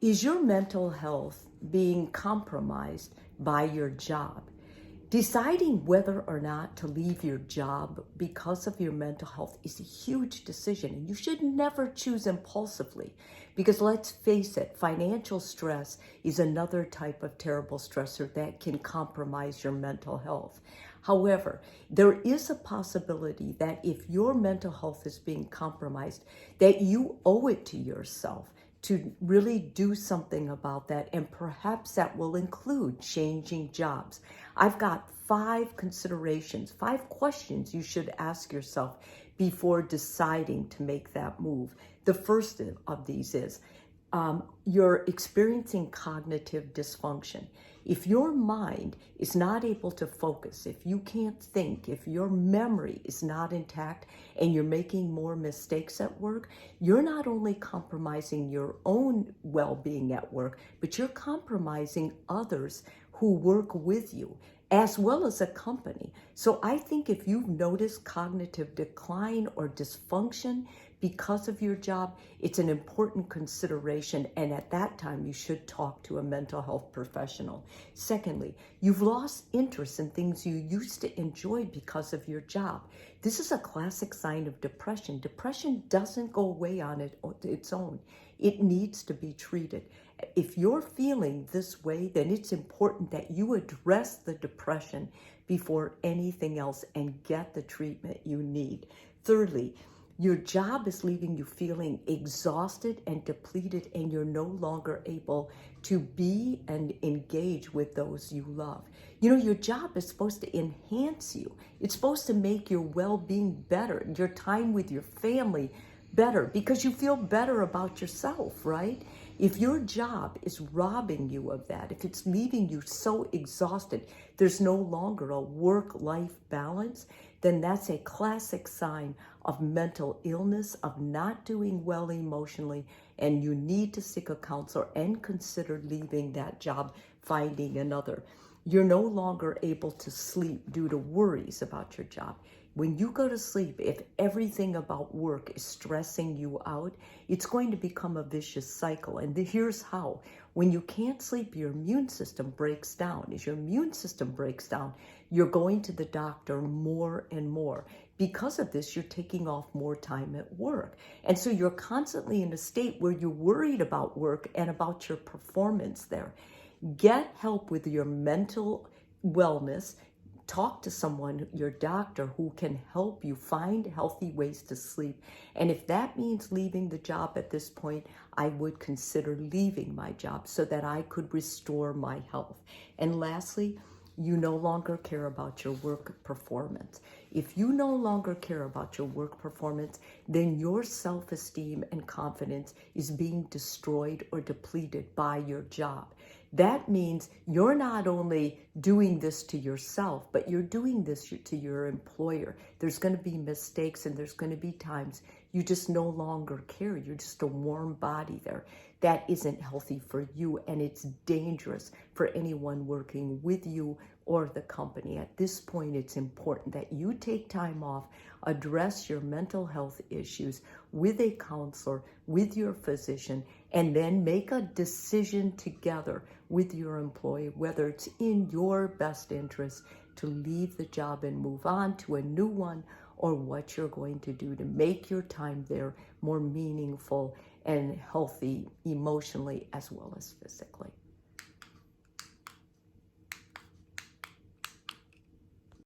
Is your mental health being compromised by your job? Deciding whether or not to leave your job because of your mental health is a huge decision, and you should never choose impulsively because let's face it, financial stress is another type of terrible stressor that can compromise your mental health. However, there is a possibility that if your mental health is being compromised, that you owe it to yourself to really do something about that, and perhaps that will include changing jobs. I've got 5 considerations, 5 questions you should ask yourself before deciding to make that move. The first of these is you're experiencing cognitive dysfunction. If your mind is not able to focus, if you can't think, if your memory is not intact and you're making more mistakes at work, you're not only compromising your own well-being at work, but you're compromising others who work with you as well as a company. So I think if you've noticed cognitive decline or dysfunction because of your job, it's an important consideration, and at that time you should talk to a mental health professional. Secondly, you've lost interest in things you used to enjoy because of your job. This is a classic sign of depression. Depression doesn't go away on its own. It needs to be treated. If you're feeling this way, then it's important that you address the depression before anything else and get the treatment you need. Thirdly, your job is leaving you feeling exhausted and depleted, and you're no longer able to be and engage with those you love. You know, your job is supposed to enhance you. It's supposed to make your well-being better, your time with your family better, because you feel better about yourself, right? If your job is robbing you of that, if it's leaving you so exhausted, there's no longer a work-life balance, then that's a classic sign of mental illness, of not doing well emotionally, and you need to seek a counselor and consider leaving that job, finding another. You're no longer able to sleep due to worries about your job. When you go to sleep, if everything about work is stressing you out, it's going to become a vicious cycle. And here's how. When you can't sleep, your immune system breaks down. As your immune system breaks down, you're going to the doctor more and more. Because of this, you're taking off more time at work. And so you're constantly in a state where you're worried about work and about your performance there. Get help with your mental wellness. Talk to someone, your doctor, who can help you find healthy ways to sleep. And if that means leaving the job at this point, I would consider leaving my job so that I could restore my health. And lastly, you no longer care about your work performance. If you no longer care about your work performance, then your self-esteem and confidence is being destroyed or depleted by your job. That means you're not only doing this to yourself, but you're doing this to your employer. There's going to be mistakes, and there's going to be times you just no longer care. You're just a warm body there. That isn't healthy for you, and it's dangerous for anyone working with you or the company. At this point, it's important that you take time off, address your mental health issues with a counselor, with your physician, and then make a decision together with your employee, whether it's in your best interest to leave the job and move on to a new one, or what you're going to do to make your time there more meaningful and healthy emotionally as well as physically.